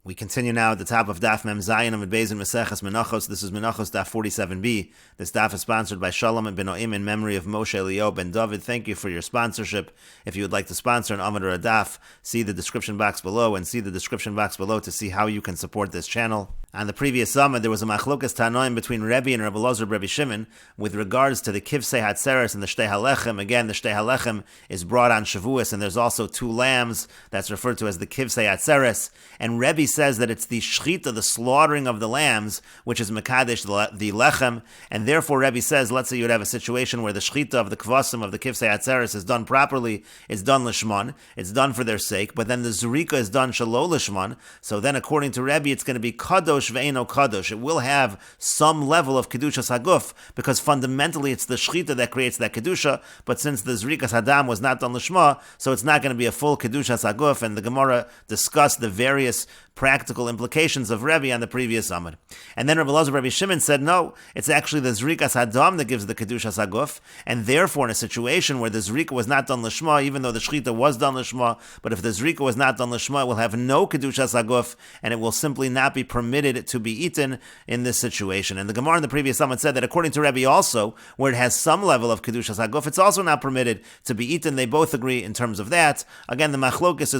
We continue now at the top of Daf Mem Zayin Amud Beis in Meseches Menachos. This is Menachos Daf 47b. This Daf is sponsored by Shalom ben Noim in memory of Moshe Eliyahu ben David. Thank you for your sponsorship. If you would like to sponsor an Amud or a Daf, see the description box below and see the description box below to see how you can support this channel. On the previous Amud, there was a machlokas tanoim between Rebbe and Rebbe Elazar Rebbe Shimon with regards to the kivsei hatzeres and the shtei halechem. Again, the shtei halechem is brought on Shavuos, and there's also two lambs that's referred to as the kivsei hatzeres. And Rebbe says that it's the shchita, the slaughtering of the lambs, which is mekadesh the lechem. And therefore, Rebbe says, let's say you would have a situation where the shchita of the kvasim of the kivsei hatzeres is done properly, it's done lishman, it's done for their sake, but then the zurika is done shalo lishman. So then, according to Rebbe, it's going to be kadosh ve'eno kadosh. It will have some level of kedushas haguf, because fundamentally it's the shchita that creates that kedusha. But since the zrikas hadam was not done lishma, so it's not going to be a full kedushas haguf. And the Gemara discussed the various practical implications of Rebbe on the previous Amud. And then Rebbe Elazar Rebbe Shimon said, no, it's actually the zrikas hadam that gives the kedushas haguf, and therefore in a situation where the zrika was not done lishma, even though the shchita was done lishma, but if the zrika was not done lishma, it will have no kedushas haguf, and it will simply not be permitted to be eaten in this situation. And the Gemara in the previous Amud said that according to Rebbe also, where it has some level of kedushas haguf, it's also not permitted to be eaten. They both agree in terms of that. Again, the machlokus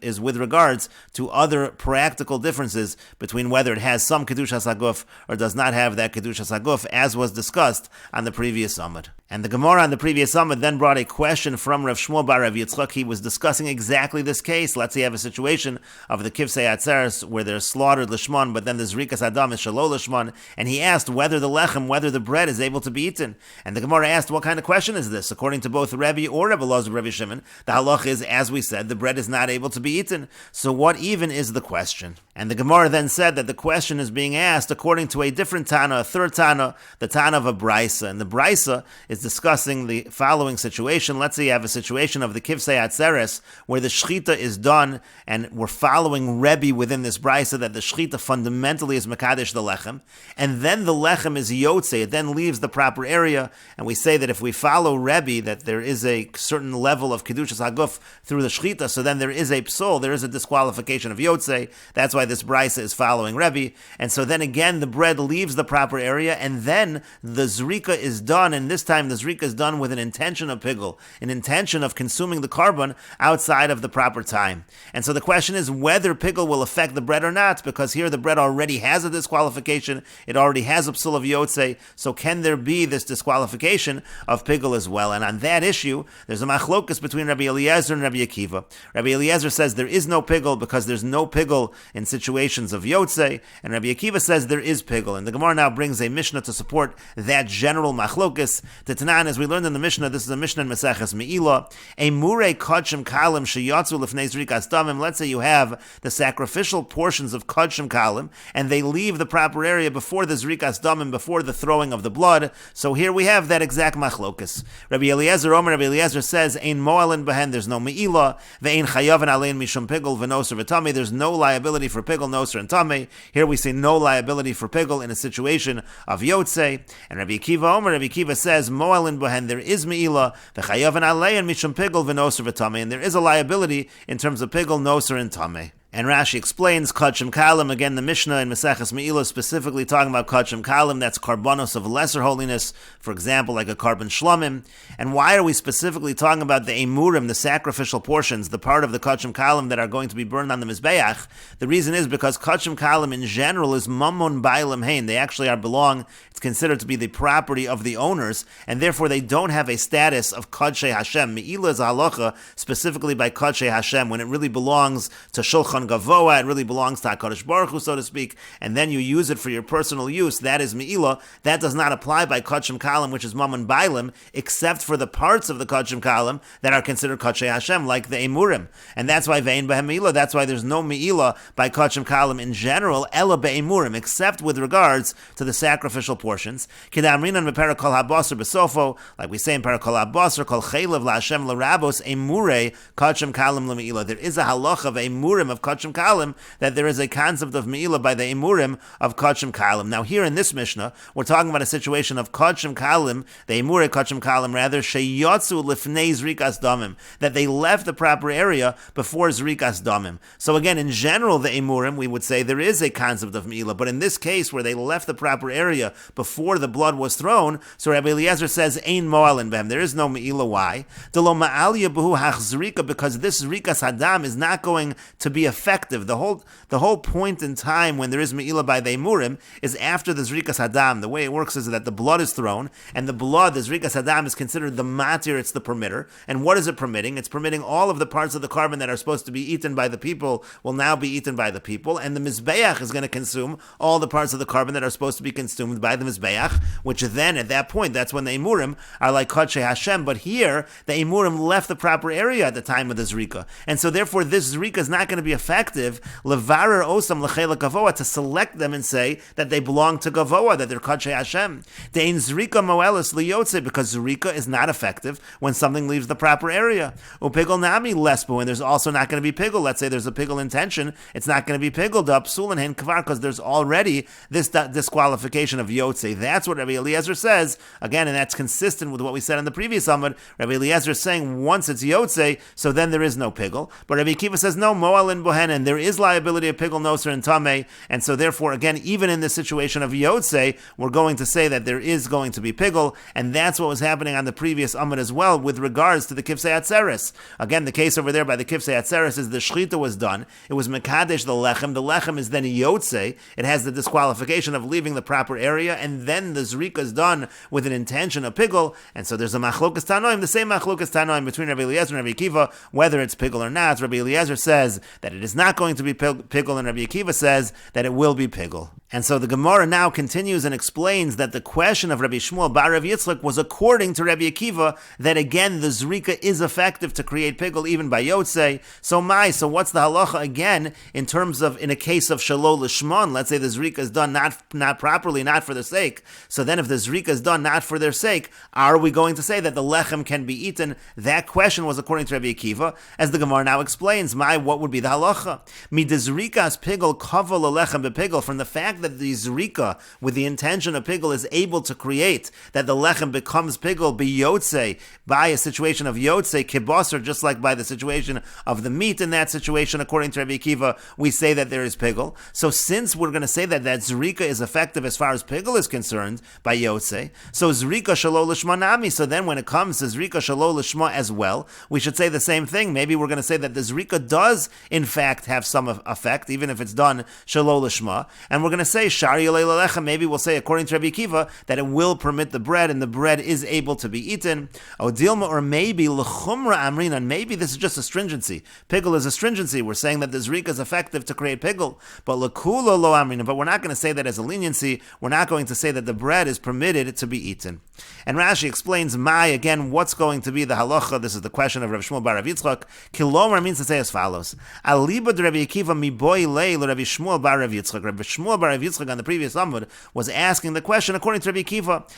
is with regards to other practical differences between whether it has some kedushas haguf or does not have that kedushas haguf, as was discussed on the previous Amud. And the Gemara on the previous Amud then brought a question from Rav Shmuel bar Rav Yitzchak. He was discussing exactly this case. Let's say you have a situation of the kivsei hatzeres where they're slaughtered lishman, but then the zrikas adam is shalo lishman, and he asked whether the lechem, whether the bread is able to be eaten. And the Gemara asked, what kind of question is this? According to both Rebbe or Rebbe Elazar Rebbe Shimon, the halach is, as we said, the bread is not able to be eaten. So what even is the question? And the Gemara then said that the question is being asked according to a different Tana, a third Tana, the Tana of a Brisa. And the Brisa is discussing the following situation. Let's say you have a situation of the kivsei hatzeres where the shchita is done, and we're following Rebbe within this Brisa that the shchita fundamentally is mekadesh the lechem, and then the lechem is yotze, it then leaves the proper area, and we say that if we follow Rebbe that there is a certain level of kedushas haguf through the shchita, so then there is a psol, there is a disqualification of yotze. That's why this Brisa is following Rebbe, and so then again the bread leaves the proper area, and then the zrika is done, and this time the zrika is done with an intention of pigul, an intention of consuming the carbon outside of the proper time. And so the question is whether pigul will affect the bread or not, because here the bread already has a disqualification, it already has a psul of yotze, so can there be this disqualification of pigul as well? And on that issue, there's a machlokus between Rabbi Eliezer and Rabbi Akiva. Rabbi Eliezer says there is no pigul because there's no pigul in situations of yotze, and Rabbi Akiva says there is pigul. And the Gemara now brings a Mishnah to support that general machlokus. The Tanan, as we learned in the Mishnah, this is a Mishnah in Meseches Me'ilah, a murei kodshim kalim sheyatzu lefnei zrikas damim. Let's say you have the sacrificial portions of kodshim kalim, and they leave the proper area before the zrikas damim, before the throwing of the blood. So here we have that exact machlokus. Rabbi Eliezer says, ein mo'alin behen, there's no me'ilah, ve'ein chayavan alein mishum pigul v'noser v'tamei, there's no liability for pigul, noser, and tamei. Here we say no liability for pigul in a situation of yotze. And Rabbi Akiva says, mo'alin behen, there is me'ilah, ve'chayavan alein mishum pigul v'noser v'tamei, and there is a liability in terms of pigul, noser, and tamei. And Rashi explains kodshim kalim, again the Mishnah in Meseches Me'ilah specifically talking about kodshim kalim, that's karbonos of lesser holiness, for example like a carbon shlomim. And why are we specifically talking about the emurim, the sacrificial portions, the part of the kodshim kalim that are going to be burned on the mizbeach? The reason is because kodshim kalim in general is mammon bailam hein, they actually it's considered to be the property of the owners, and therefore they don't have a status of kodshei Hashem. Me'ilah is a halacha specifically by kodshei Hashem, when it really belongs to shulchan gavoa, it really belongs to HaKadosh Baruch Hu, so to speak, and then you use it for your personal use, that is me'ilah. That does not apply by kodshim kalim, which is mammon bailim, except for the parts of the kodshim kalim that are considered kodshei Hashem, like the emurim. And that's why ve'ein behem me'ilah, that's why there's no me'ilah by kodshim kalim in general, ela be'emurim, except with regards to the sacrificial portions. Kedamrinan be'perak kol habasar besofo, like we say in perak kol habasar, kol chaylev la'Hashem l'rabos emurei kodshim kalim l'me'ilah. There is a halach of emurim of kodshim Kachim Kalim, that there is a concept of Me'ilah by the Emurim of Kachim Kalim. Now here in this Mishnah, we're talking about a situation of Kachim Kalim, the Emure Kachim Kalim rather, Sheyotzu Lifnei Zrikas Damim, that they left the proper area before Zrikas Damim. So again, in general, the Emurim, we would say there is a concept of Me'ilah, but in this case where they left the proper area before the blood was thrown, so Rabbi Eliezer says, Ein Mo'alin Behem, there is no Me'ilah. Why? Delo Ma'aliyah B'hu Hach Zrika, because this Zrikas Hadam is not going to be effective. The whole point in time when there is Me'ilah by the Emurim is after the Zrikas Hadam. The way it works is that the blood is thrown, and the blood, the Zrikas Hadam, is considered the matir, it's the permitter. And what is it permitting? It's permitting all of the parts of the carbon that are supposed to be eaten by the people will now be eaten by the people, and the Mizbeach is going to consume all the parts of the carbon that are supposed to be consumed by the Mizbeach, which then, at that point, that's when the Emurim are like Kodshei Hashem. But here, the Emurim left the proper area at the time of the Zrika. And so therefore, this Zrika is not going to be effective, Levarer Osam L'cheila Gavoa, to select them and say that they belong to Gavoa, that they're Kodshei Hashem. Dein Zrika Moelis Liyotze, because Zrika is not effective when something leaves the proper area. Upigel Nami Lesbu, and there's also not going to be Pigel. Let's say there's a Pigel intention, it's not going to be Pigel, Psul and Hen Kvar, because there's already this disqualification of Yotze. That's what Rabbi Eliezer says, again, and that's consistent with what we said in the previous Amud. Rabbi Eliezer is saying once it's Yotze, so then there is no Pigel. But Rabbi Akiva says no, Moalin Bohen, and there is liability of Pigel, Noser, and Tameh, and so therefore, again, even in the situation of Yotze, we're going to say that there is going to be Pigel, and that's what was happening on the previous Amud as well with regards to the Kifsei Atzeres. Again, the case over there by the Kifsei Atzeres is the Shechita was done, it was Mekadesh the Lechem is then Yotze, it has the disqualification of leaving the proper area, and then the Zrika is done with an intention of Pigel, and so there's a Machlokas Tanoim, the same Machlokas Tanoim between Rabbi Eliezer and Rabbi Akiva, whether it's Pigel or not. Rabbi Eliezer says that it is not going to be Pigel, and Rabbi Akiva says that it will be Pigel. And so the Gemara now continues and explains that the question of Rabbi Shmuel bar Rav Yitzchak was according to Rabbi Akiva, that again the Zrika is effective to create Pigel even by Yotze. So what's the halacha again in terms of, in a case of Shalol Lishmon, let's say the Zrika is done not properly, not for their sake. So then if the Zrika is done not for their sake, are we going to say that the Lechem can be eaten? That question was according to Rabbi Akiva, as the Gemara now explains. What would be the halacha? Midazrikas Pigel kaval Lechem bepigel, from the fact that the Zrika with the intention of Pigel is able to create that the Lechem becomes Pigel biyotze, by a situation of Yotze kibosar, just like by the situation of the meat. In that situation, according to Rabbi Akiva, we say that there is Pigel. So since we're going to say that Zrika is effective as far as Pigel is concerned by Yotze, so Zrika Shalol Lishma Nami, so then when it comes to Zrika Shalol Lishma as well, we should say the same thing. Maybe we're going to say that the Zrika does in fact have some effect, even if it's done Shalol Lishma, and we're going to say Shari Lechem, maybe we'll say according to Rabbi Akiva that it will permit the bread, and the bread is able to be eaten. Odilma, or maybe L'chumra Amrina, and maybe this is just a stringency. Pigel is a stringency. We're saying that the Zrika is effective to create Pigel, but L'kula Lo Amrina, but we're not going to say that as a leniency. We're not going to say that the bread is permitted to be eaten. And Rashi explains, again, what's going to be the halacha? This is the question of Rav Shmuel bar Rav Yitzchak. Kilomar means to say as follows: Aliba de Rabbi Akiva mi boy lei Rabbi Shmuel bar Rav Yitzchak. Rabbi Shmuel bar Rav Yitzchak on the previous Amud was asking the question according to Rabbi Akiva,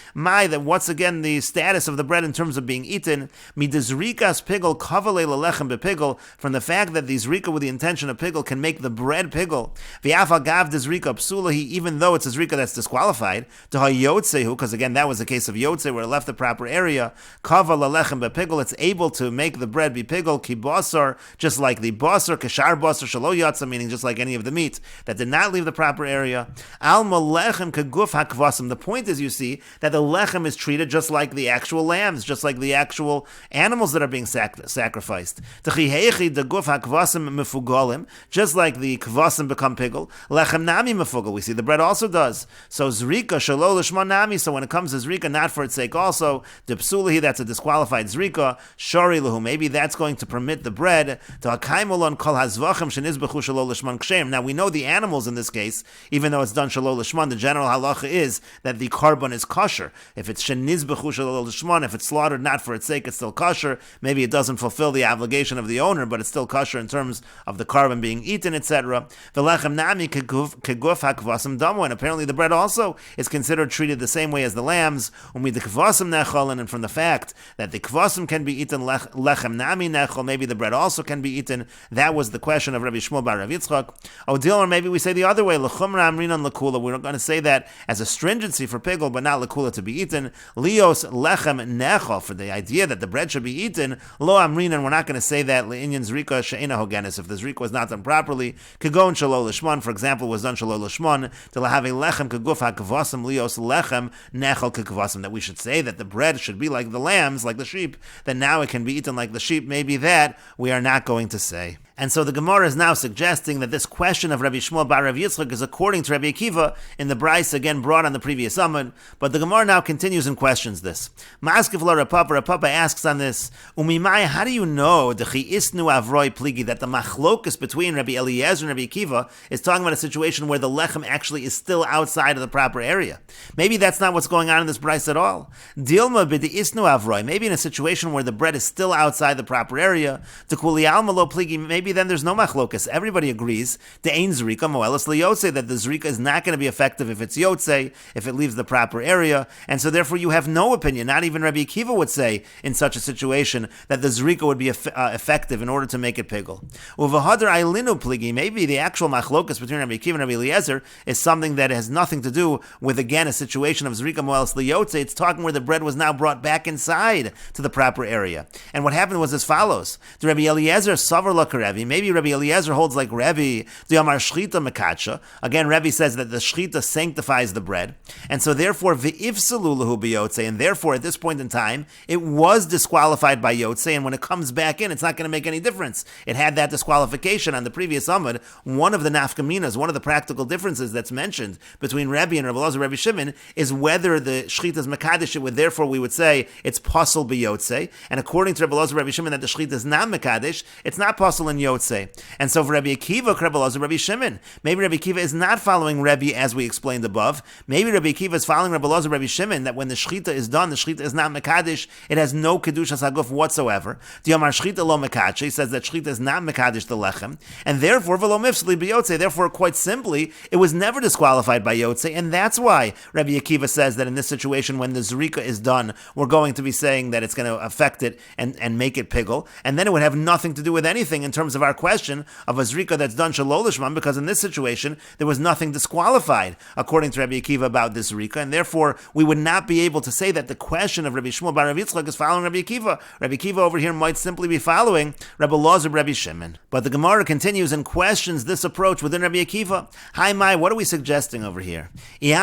that what's again the status of the bread in terms of being eaten? Mi dezrikas pigel kavalei lechem bepigel, from the fact that the zrika with the intention of pigel can make the bread pigel. V'afal gav dezrika psulahi, even though it's a zrika that's disqualified. To hayotzehu, because again that was the case of Yotze where it left the proper area. Kaval lechem bepigel, it's able to make the bread be pigel. Ki basar, just like the basar, kashar basar shalo yatsa, meaning just like any of the meat that did not leave the proper area. Alma lechem kaguf hakvasim. The point is, you see, that the lechem is treated just like the actual lambs, just like the actual animals that are being sacrificed. Techihechi the guf hakvasim mefugolim, just like the kvasim become pigel. Lechem nami mefugol. We see the bread also does. So zrika shalo lishma nami. So when it comes to zrika, not for its sake also, the psulahi, that's a disqualified zrika. Shori lahu, maybe that's going to permit the bread to hakaimolon kol hazvachim shenizbechu shalo lishman kshem. Now we know the animals in this case, even though it's done shalol lishman, the general halacha is that the carbon is kosher. If it's shenizbechu shalol lishman, if it's slaughtered not for its sake, it's still kosher. Maybe it doesn't fulfill the obligation of the owner, but it's still kosher in terms of the carbon being eaten, etc. V'lechem nami keguf hakvasim damu, and apparently the bread also is considered treated the same way as the lambs. Umid the kvasim necholin, and from the fact that the kvasim can be eaten, lechem nami nechol, maybe the bread also can be eaten. That was the question of Rabbi Shmuel bar Rav Yitzchak. Odil, or maybe we say the other way, lechumra amrinan lekula. We're going to say that as a stringency for pigul, but not lekula to be eaten. Lios lechem nechol, for the idea that the bread should be eaten. Lo amrinan, we're not going to say that leinyan zrika she'ena hogenis, if the zrika was not done properly. Kagon shalol lishman, for example, was done shalol lishman, to lahave lechem kaguf hakvasim lios lechem nechol kagvasim, that we should say that the bread should be like the lambs, like the sheep, that now it can be eaten like the sheep. Maybe that we are not going to say. And so the Gemara is now suggesting that this question of Rabbi Shmuel bar Rav Yitzchak is according to Rabbi Akiva in the Bryce, again brought on the previous Amud, but the Gemara now continues and questions this. Ma'askif la Rapapa asks on this, Umimai, how do you know that the machlokus between Rabbi Eliezer and Rabbi Akiva is talking about a situation where the lechem actually is still outside of the proper area? Maybe that's not what's going on in this Bryce at all. Dilma b'de'isnu avroi, maybe in a situation where the bread is still outside the proper area, Tekuli alma lo pligi, maybe then there's no machlokas. Everybody agrees the ein zrika moelas liyotze, that the zrika is not going to be effective if it's yotze, if it leaves the proper area, and so therefore you have no opinion. Not even Rabbi Akiva would say in such a situation that the zrika would be effective in order to make it pigul. Uvahadar ailinu pligi, maybe the actual machlokas between Rabbi Akiva and Rabbi Eliezer is something that has nothing to do with, again, a situation of zrika moelas liyotze. It's talking where the bread was now brought back inside to the proper area. And what happened was as follows: the Rabbi Eliezer savar lakarevi. Maybe Rabbi Eliezer holds like Rebbe, the Amar Shchita Mekacha. Again, Rebbe says that the Shchita sanctifies the bread. And so therefore, V'ifsalu lahu b'yotze, and therefore at this point in time, it was disqualified by Yotze, and when it comes back in, it's not going to make any difference. It had that disqualification on the previous Amud. One of the nafkaminas, one of the practical differences that's mentioned between Rebbe and Rabbi Elazar and Rebbe Shimon is whether the Shchita is Mekadesh, therefore we would say it's Pasal b'yotze, and according to Rabbi Elazar and Rebbe Shimon that the Shchita is not Mekadesh, it's not Pasal in Yotze. And so for Rabbi Akiva, Rabbi Elazar, Rabbi Shimon, maybe Rabbi Akiva is not following Rebbe as we explained above. Maybe Rabbi Akiva is following Rabbi Elazar, Rabbi Shimon, that when the Shchita is done, the Shchita is not Mekadesh, it has no Kedushas Haguf whatsoever. Diamar Shchita lo Mekadesh says that Shchita is not Mekadesh the Lechem, and therefore v'lo mifsli b'yotze, therefore quite simply, it was never disqualified by Yotze, and that's why Rabbi Akiva says that in this situation when the Zrika is done, we're going to be saying that it's going to affect it and make it pigul, and then it would have nothing to do with anything in terms of our question of a zrika that's done shalol lishman, because in this situation there was nothing disqualified according to Rabbi Akiva about this zrika, and therefore we would not be able to say that the question of Rabbi Shmuel bar Rav Yitzchak is following Rabbi Akiva. Rabbi Akiva over here might simply be following Rabbi Elazar, Rabbi Shimon. But the Gemara continues and questions this approach within Rabbi Akiva. Hi, Mai, what are we suggesting over here? If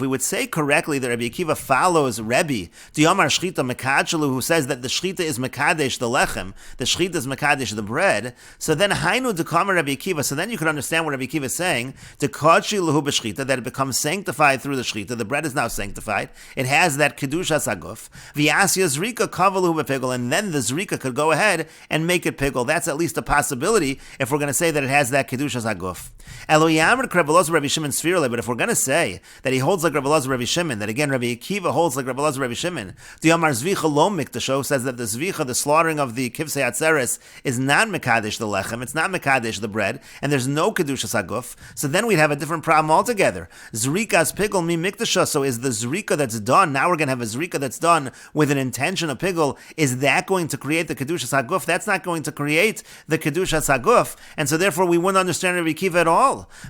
we would say correctly that Rabbi Akiva follows Rebbe, who says that the shchita is mekadesh the lechem, the shchita is mekadesh the bread, so then hainu dekama Rabbi Akiva, so then you can understand what Rabbi Akiva is saying, dekachi lahu b'shchita, that it becomes sanctified through the shchita, the bread is now sanctified, it has that kedushas haguf, v'asya zrika kavalahu b'pigul, and then the zrika could go ahead and make it pigul. That's at least a possibility if we're going to say that it has that kedushas haguf. Eloyamr Rabbi Elazar Rabbi Shimon sfirle, but if we're going to say that he holds like Rabbi Elazar Rabbi Shimon, that again Rabbi Akiva holds like Rabbi Elazar Rabbi Shimon, the Amar Zvicha lo mikdasho says that the zvicha, the slaughtering of the kivsei atzeres, is not mekadesh the lechem, it's not mekadesh the bread, and there's no kedushas haguf. So then we'd have a different problem altogether. Zrikas pigul mi mikdasha. So is the zrika that's done, now we're going to have a zrika that's done with an intention of pigul, is that going to create the kedushas haguf? That's not going to create the kedushas haguf, and so therefore we wouldn't understand Rabbi Akiva at all.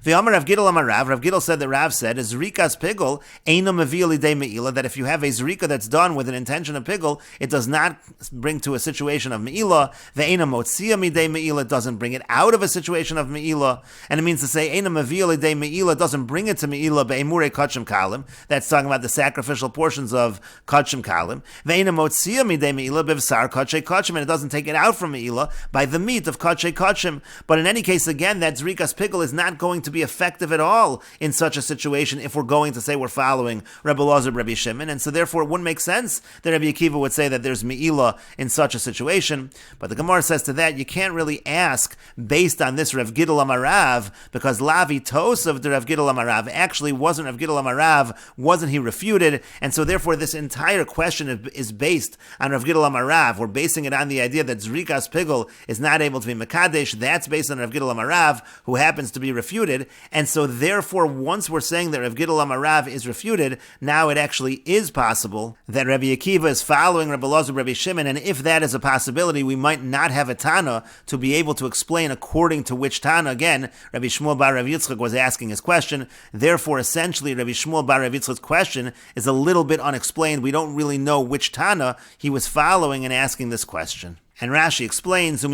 The Amar Rav Gidel Amar Rav Gidel said that Rav said, zrikas pigul eino mevil lidei meila, that if you have a zrika that's done with an intention of pigul, it does not bring to a situation of meila. The eina motzia midei meila, doesn't bring it out of a situation of meila, and it means to say eina mevil lidei meila, doesn't bring it to meila be'emurei kachim kalim. That's talking about the sacrificial portions of kachim kalim. The eina motzia midei meila bevsar kachay kachim, and it doesn't take it out from meila by the meat of kachay kachim. But in any case, again, that zrikas pigul is not going to be effective at all in such a situation if we're going to say we're following Rabbi Elazar, Rabbi Shimon, and so therefore it wouldn't make sense that Rabbi Akiva would say that there's meila in such a situation. But the Gemara says to that, you can't really ask based on this Rav Gidol Amarav, because Lavi Tosov the Rav Gidol Amarav actually wasn't Rav Gidol Amarav, wasn't he refuted? And so therefore this entire question is based on Rav Gidol Amarav. We're basing it on the idea that Zrikas Pigel is not able to be Mekadesh. That's based on Rav Gidol Amarav, who happens to be refuted. And so therefore, once we're saying that Rav Gidol Amarav is refuted, now it actually is possible that Rabbi Akiva is following Rabbi Elazar, Rabbi Shimon, and if that is a possibility, we might not have a Tana to be able to explain according to which Tana. Again, Rabbi Shmuel bar Rav Yitzchak was asking his question. Therefore, essentially, Rabbi Shmuel bar Rav Yitzchak's question is a little bit unexplained. We don't really know which Tana he was following in asking this question. And Rashi explains, how do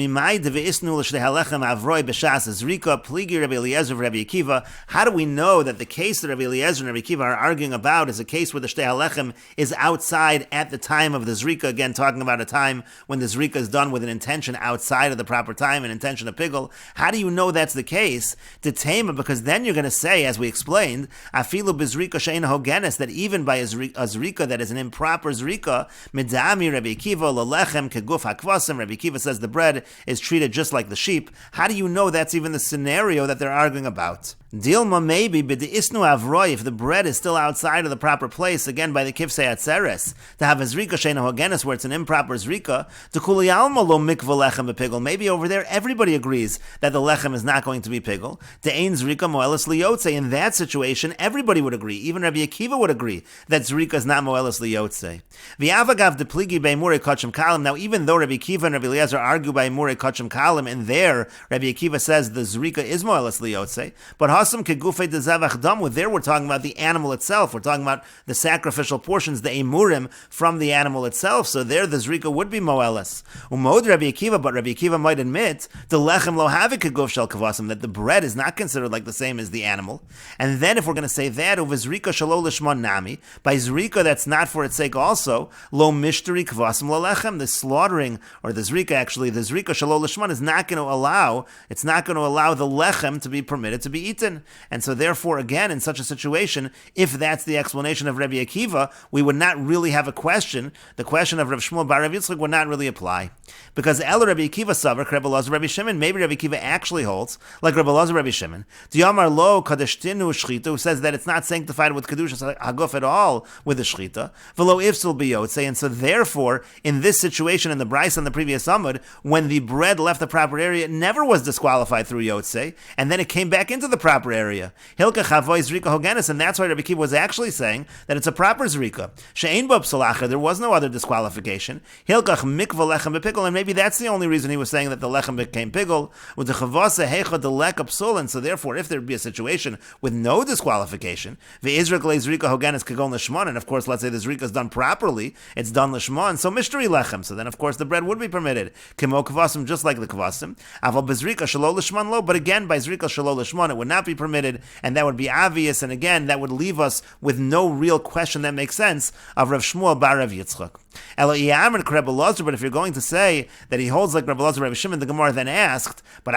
we know that the case that Rabbi Eliezer and Rabbi Akiva are arguing about is a case where the Shtei HaLechem is outside at the time of the Zrika, again talking about a time when the Zrika is done with an intention outside of the proper time, an intention of Pigel? How do you know that's the case? Because then you're going to say, as we explained, Afilu b'Zrika she'eina hogenes, that even by a Zrika that is an improper Zrika, Midami Rabbi Akiva l'lechem keguf hakvasim, Rabbi Akiva says the bread is treated just like the sheep. How do you know that's even the scenario that they're arguing about? Dilma maybe, but the isnu avroi, if the bread is still outside of the proper place, again by the kifsei atzeres, to have a zrika sheina hogenes where it's an improper zrika, to kuli alma lo mikva lechem bepigel. Maybe over there everybody agrees that the lechem is not going to be pigel. De ein zrika moelis liyotze. In that situation, everybody would agree. Even Rabbi Akiva would agree that zrika is not moelis liyotze. V'avagav de pligi beimure kachem kalim. Now, even though Rabbi Akiva and Rabbi Eliezer argue by mure kachem kalim, and there Rabbi Akiva says the zrika is moelis liyotze, but there we're talking about the animal itself. We're talking about the sacrificial portions, the emurim from the animal itself. So there the zrika would be moelis. Umod Rabbi Akiva, but Rabbi Akiva might admit the lechem lo havik keguf shel kavasim, that the bread is not considered like the same as the animal. And then if we're going to say that over zrika shelo lishman nami, by zrika that's not for its sake also, lo mishteri kavasim lo lechem, the slaughtering, or the zrika shelo lishman is not going to allow, it's not going to allow the lechem to be permitted to be eaten. And so therefore, again, in such a situation, if that's the explanation of Rabbi Akiva, we would not really have a question. The question of Rav Shmuel bar Rav Yitzchak would not really apply. Because El Rabbi Akiva savar, Rabbi Elazar, Rabbi Shimon, maybe Rabbi Akiva actually holds, like Rabbi Elazar, Rabbi Shimon, Diyamar lo kadeshtinu shchita, who says that it's not sanctified with kedushas haguf at all with the shchita, v'lo ifsul biyotze. And so therefore, in this situation, in the Bryce on the previous Amud, when the bread left the proper area, it never was disqualified through yotze, and then it came back into the proper area. Hilka chavoy zrika hogenis, and that's why Rabbi Akiva was actually saying that it's a proper zrika. She'ein bo psalacha, there was no other disqualification. Hilkach mikva lechem bepigel, and maybe that's the only reason he was saying that the lechem became pigel. With the chavasa hecha the lek psul, and so therefore, if there would be a situation with no disqualification, the Israel zrika hogenis kagon lishman, and of course, let's say the zrika is done properly, it's done lishman, so mishteri lechem. So then, of course, the bread would be permitted. Kimo kavasim, just like the kavasim. Aval bezrika shelo lishman lo, but again by zrika shelo lishman, it would not be permitted, and that would be obvious, and again, that would leave us with no real question that makes sense of Rav Shmuel bar Rav Yitzchak. But if you're going to say that he holds like Rabbi Elazar, Rabbi Shimon, the Gemara then asked, but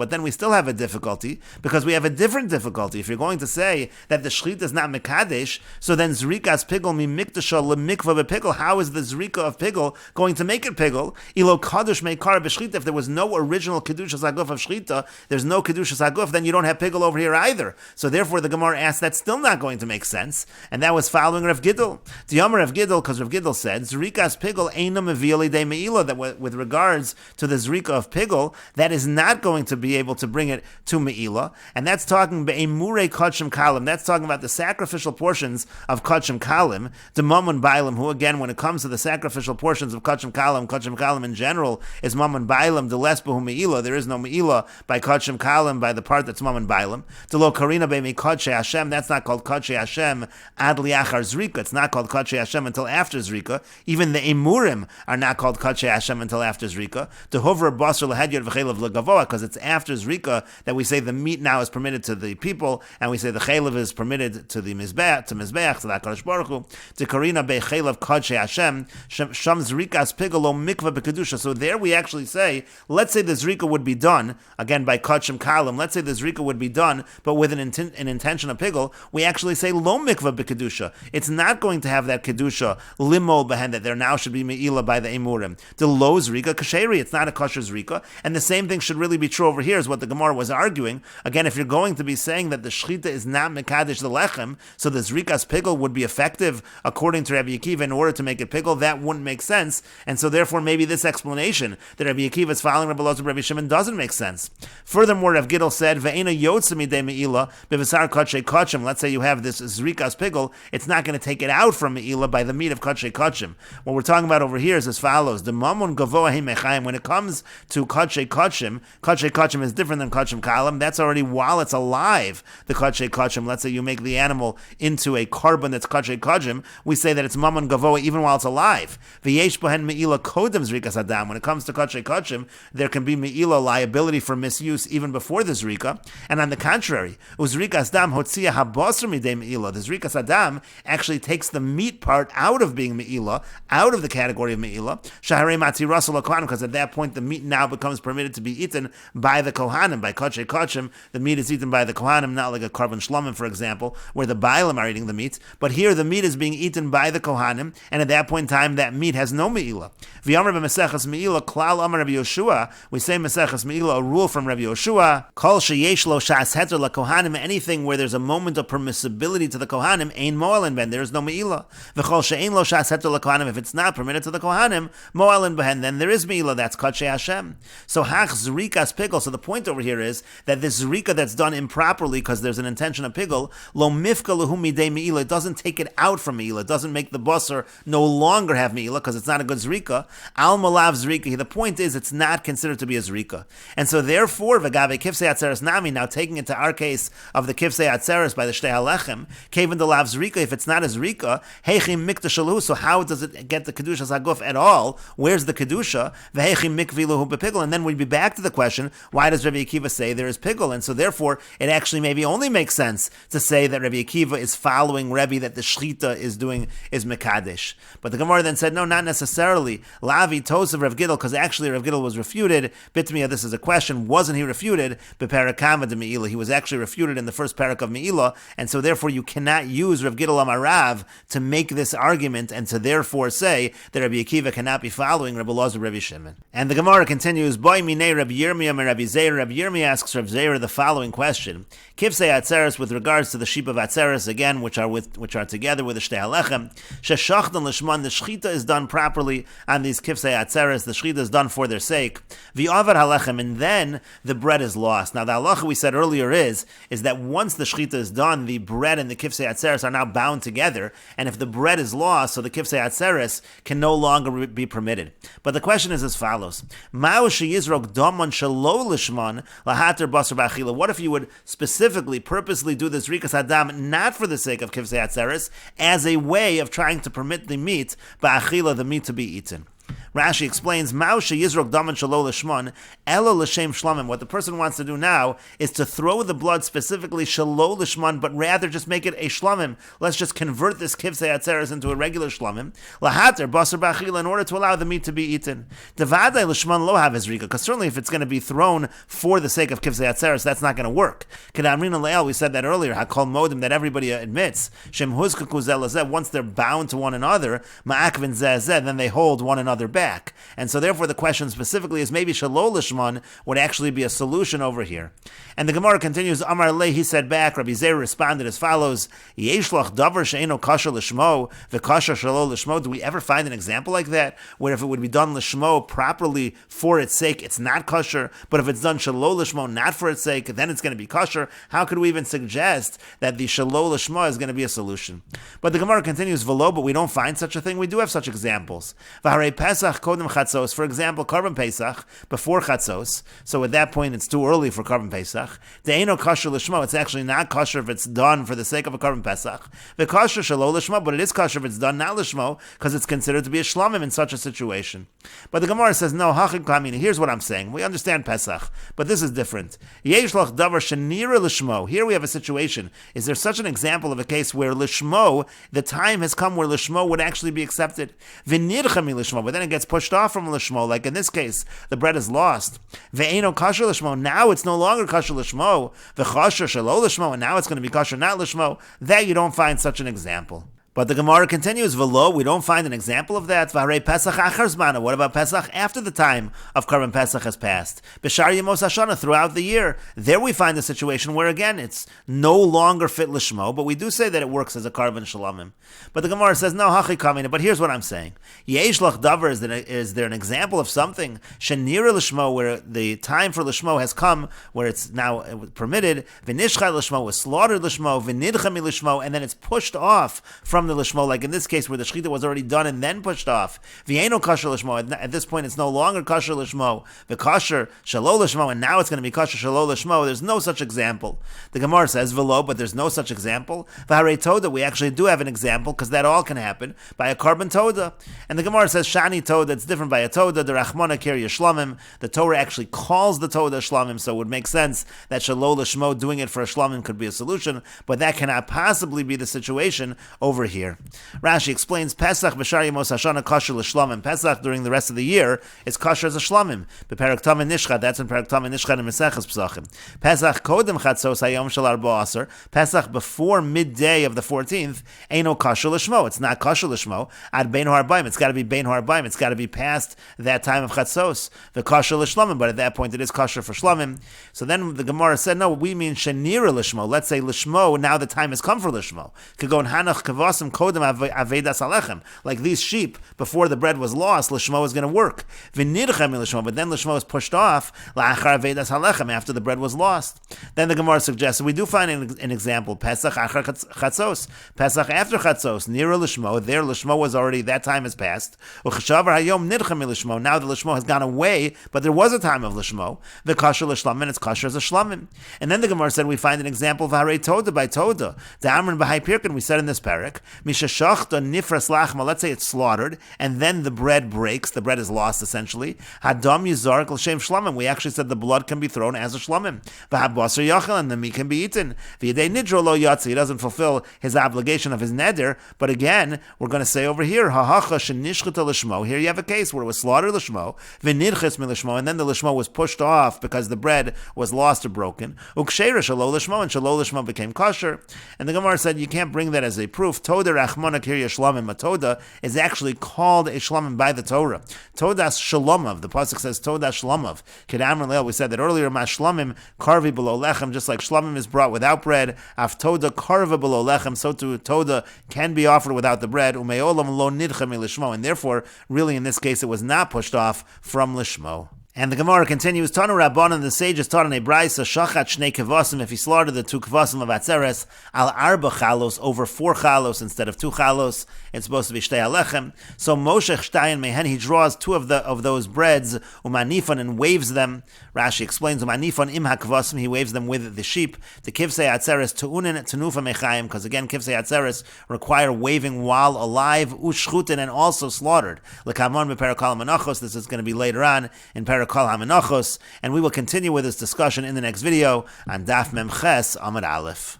then we still have a difficulty, because we have a different difficulty. If you're going to say that the shchita is not mekadesh, so then zrikas pigel mi mikdasha lemikva bepigel, how is the zrika of pigel going to make it pigel? Ilo kadosh meikar b'shchita, if there was no original kedushas haguf of shchita, there's no kedushas haguf, then you don't have pigel over here either. So therefore the Gemara asked, that's still not going to make sense, and that was following Rav Gidol. Diyam Rav Gidol, because Rav Gidol said, zrikas pigel eina mevioli de meila, that with regards to the zrika of pigel, that is not going to be able to bring it to meila, and that's talking be'emure kachem kalim, that's talking about the sacrificial portions of kachem kalim, the mammon bailam, who again, when it comes to the sacrificial portions of kachem kalim in general is mammon bailam, the less behu meila, there is no meila by kachem kalim, by the part that's mammon bailam. The lo karina be'mi kadshe Hashem, that's not called kadshe Hashem ad liachar zrika, it's not called kadshe Hashem until after zrika. Even the emurim are not called kadshe Hashem until after zrika. The hover basar lehedyot v'chelav legavoa, because it's after zrika that we say the meat now is permitted to the people, and we say the chelav is permitted to the mizbeach, to the HaKadosh Baruch Hu. To karina be'chelav kadshe Hashem sham zrikas pigalo mikva bekedusha. So there we actually say, let's say the zrika would be done again by kachem kalim. Let's say the the zrika would be done, but with an intention of pigul, we actually say lo mikvah b'kedusha. It's not going to have that kedusha limol behind that there now should be meila by the emurim. The lo zrika kasheri, it's not a kosher zrika, and the same thing should really be true over here, is what the Gemara was arguing. Again, if you're going to be saying that the shchita is not mekadesh the lechem, so the zrikas pigul would be effective according to Rabbi Akiva in order to make it pigul, that wouldn't make sense, and so therefore maybe this explanation that Rabbi Akiva is following Rabbi Elazar Rabbi Shimon doesn't make sense. Furthermore, Rav Gidel said, "Ve'ena yotze midei meila b'vasar kachei kachim." Let's say you have this zrikas pigul, it's not going to take it out from meila by the meat of kachei kachim. What we're talking about over here is as follows: the mamun gavoa himechayim. When it comes to kachei kachim is different than kachim kalam. That's already while it's alive. The kachei kachim. Let's say you make the animal into a carbon that's kachei kachim. We say that it's mamun gavoa even while it's alive. V'yesh bohen meila kodem zrikas adam. When it comes to kachei kachim, there can be meila liability for misuse even before the zrika. And on the contrary, uzrikas dam hotzia habasr midei meila. The zrikas adam actually takes the meat part out of being meila, out of the category of meila. Shaharei matzi rasol kohanim, because at that point the meat now becomes permitted to be eaten by the kohanim. By kachei kachim, the meat is eaten by the kohanim, not like a korban shlomim, for example, where the bailim are eating the meat. But here the meat is being eaten by the kohanim, and at that point in time that meat has no meila. V'yamar b'Meseches meila klal amar Rabbi Yoshua. We say Meseches meila, a rule from Rabbi Yoshua. Kol sheyesh lo shas heter la kohanim. Anything where there's a moment of permissibility to the kohanim, ein mo'alin ben. There is no meila. V'chol she'ein lo shas heter la kohanim. If it's not permitted to the kohanim, mo'alin ben, then there is meila. That's kachei Hashem. So hach zrikas pigul. So the point over here is that this zrika that's done improperly because there's an intention of pigul, lo mifka lehu midei meila. It doesn't take it out from meila. It doesn't make the basar no longer have meila because it's not a good zrika. Al malav zrika. The point is it's not considered to be a zrika. And so therefore, v'gave kifsei atzeres nami, now taking it to our case of the kifsei atzeres by the shtei halechem, kevin the lav zrika, if it's not a zrika, heichim mikta shalu, so how does it get the kedusha zaguf at all? Where's the kedusha? V'heichim mikvi lehu bepigul. And then we'd be back to the question, why does Rabbi Akiva say there is pigul? And so therefore, it actually maybe only makes sense to say that Rabbi Akiva is following Rebbe that the shchita is mekadesh. But the Gemara then said, no, not necessarily. Lavi tos of Rav Gidel, because actually Rav Gidel was refuted. Bitmiya, this is a question, wasn't he refuted? Beparakama de Meila. He was actually refuted in the first parak of Meila, and so therefore you cannot use Rav Gidel Amarav to make this argument and to therefore say that Rabbi Akiva cannot be following Rabbi Elazar Rabbi Shimon. And the Gemara continues, Boy minei Rabbi Yirmiyah and Rabbi Zeir. Rabbi Yirmiyah asks Rabbi Zeir the following question: Kifsei atzeres, with regards to the sheep of atzeres, again, which are together with the shtei halechem, sheshachdan lishman, the shchita is done properly on these kifsei atzeres. The shchita is done for their sake. V'avad halechem, and then the bread is lost. Now the halacha we said earlier is that once the shchita is done, the bread and the kifsei atzeres are now bound together, and if the bread is lost, so the kifsei atzeres can no longer be permitted. But the question is as follows: Ma'u sheyizrok damon shelo lishman lahater basar b'achila. What if you would specifically, purposely do this rikas adam not for the sake of kifsei atzeres, as a way of trying to permit the meat ba'achila, the meat to be eaten? Rashi explains, Mausha Yizrok Daman Shalo Lishman, Elo L'Shem Shlamim. What the person wants to do now is to throw the blood specifically Shalo Lishman, but rather just make it a Shlamim. Let's just convert this Kivsei Atzeres into a regular Shlamim. Lahater Basar B'Achila, in order to allow the meat to be eaten. Devadai Lishman Lo Have Ezrika, because certainly if it's going to be thrown for the sake of Kivsei Atzeres, that's not going to work. Kedamrina Le'el, we said that earlier, Hakol Modim, that everybody admits, Shem Huzkaku Zelazeh, once they're bound to one another, Ma'akvin Zezeh, then they hold one another back. And so therefore the question specifically is maybe Shalo Lishman would actually be a solution over here. And the Gemara continues, Amar Le, he said back, Rabbi Zeir responded as follows, Yeshlach davar she'eno kasher lishmo, v'kasher shalo lishmo. Do we ever find an example like that, where if it would be done lishmo properly for its sake, it's not kosher, but if it's done shalo lishmo not for its sake, then it's going to be kosher? How could we even suggest that the shalo lishmo is going to be a solution? But the Gemara continues, V'lo, but we don't find such a thing. We do have such examples. V'harei Pesach kodem chatzos, for example, Korban Pesach before chatzos. So at that point, it's too early for Korban Pesach. De'eno kosher lishmo. It's actually not kosher if it's done for the sake of a Korban Pesach. The kosher shalo lishmo, but it is kosher if it's done not lishmo, because it's considered to be a shlamim in such a situation. But the Gemara says, no, hachik kamina. Here's what I'm saying. We understand Pesach, but this is different. Yeshlach davar shenira lishmo. Here we have a situation. Is there such an example of a case where lishmo, the time has come where lishmo would actually be accepted? V'nirchami lishmo, but then it gets pushed off from lishmo, like in this case, the bread is lost. Ve'eno kasher lishmo. Now it's no longer kasher kosher l'shmo, v'kosher shelo l'shmo, and now it's going to be kosher not l'shmo. There you don't find such an example. But the Gemara continues, V'lo, we don't find an example of that. V'harei Pesach achar zmana. What about Pesach after the time of Karban Pesach has passed? B'shar Yemos Hashana, throughout the year. There we find a situation where, again, it's no longer fit l'shmo, but we do say that it works as a Karban Shalomim. But the Gemara says, no, hachi kamina. But here's what I'm saying. Yesh lach davar, is there an example of something, shenira l'shmo, where the time for l'shmo has come, where it's now permitted, v'nishchai l'shmo, was slaughtered l'shmo, v'nidchami l'shmo, and then it's pushed off from the lishmo, like in this case where the shechita was already done and then pushed off. V'yeino kosher lishmo. At this point, it's no longer kosher lishmo. V'kosher shelo lishmo, and now it's going to be kosher shelo lishmo. There's no such example. The Gemara says v'lo, but there's no such example. V'harei toda, we actually do have an example because that all can happen by a Karban toda. And the Gemara says shani toda. It's different by a toda. The rachmana kiri shlamim. The Torah actually calls the toda shlamim, so it would make sense that shelo lishmo, doing it for a shlamim, could be a solution. But that cannot possibly be the situation over here. Rashi explains Pesach b'shar Yemos Hashana kosher l'shlamim. Pesach during the rest of the year is kosher as a shlamim. B'perek Tam and Nishchad, that's in Perek Tam and Nishchad and Meseches Pesachim. Pesach kodem chatzos hayom shel arba aser. Pesach before midday of the 14th eino kosher l'shmo. It's not kosher l'shmo. Ad bein harbaim. It's got to be bein harbaim. It's got to be past that time of chatzos. The kosher l'shlamim, but at that point it is kosher for shlamim. So then the Gemara said, no, we mean shenira l'shmo. Let's say l'shmo. Now the time has come for l'shmo. Could go in hanach kavasim kodem avedas alechem. Like these sheep, before the bread was lost, l'shmo is going to work. V'nidchem l'shmo, but then l'shmo is pushed off la'achar avedas alechem, after the bread was lost. Then the Gemara suggests, we do find an example, Pesach achar chatzos, Pesach after chatzos, nira l'shmo, there l'shmo was already, that time has passed. U'chshavar hayom nidchem l'shmo, now the l'shmo has gone away, but there was a time of l'shmo, v'kosher l'shlamim, and it's kosher as a shlamim. And then the Gemara said, we find an example of harei toda by toda. The Amrin b'hai pirkin, we said in this parak, mishashachta nifras lachma, let's say it's slaughtered, and then the bread breaks, the bread is lost essentially. Hadam yizarek l'shem shlamim, we actually said the blood can be thrown as a shlamim. V'habasar yachal, and the meat can be eaten. V'yedei nidro lo yatsi, he doesn't fulfill his obligation of his neder, but again, we're going to say over here, hahacha shenishchita l'shmo, here you have a case where it was slaughtered l'shmo, v'nidches mi l'shmo, and then the l'shmo was pushed off because the bread was lost or broken. Uksheira shalo l'shmo, and shalo l'shmo became kosher. And the Gemara said, you can't bring that as a proof. Toda rachmana kirya shlamim, a toda is actually called a shlamim by the Torah. Todas shalomav, the pasuk says todas shlomav. Kedamar leil, we said that earlier, ma shlamim karvi below lechem, just like shlamim is brought without bread, af toda karva below lechem, so too toda can be offered without the bread, umeolam lo nidchem lishmo, and therefore, really in this case, it was not pushed off from lishmo. And the Gemara continues, Tanu Rabbanan, the sages taught in a brayso, shachat shnei kevasim, if he slaughtered the 2 kevasim of atzeres, al arba chalos, over 4 chalos instead of 2 chalos, it's supposed to be shtei alechem. So Moshe chtayin mehen, he draws 2 of those breads, umanifan, and waves them. Rashi explains, umanifan im hakvasim, he waves them with the sheep. The kivsei atzeres tu'unin tenufa mechayim, because again, kivsei atzeres require waving while alive, ushchutin, and also slaughtered. L'kamon beperakal menachos, this is going to be later on in Kol HaMenachos, and we will continue with this discussion in the next video on Daf Memches Amud Aleph.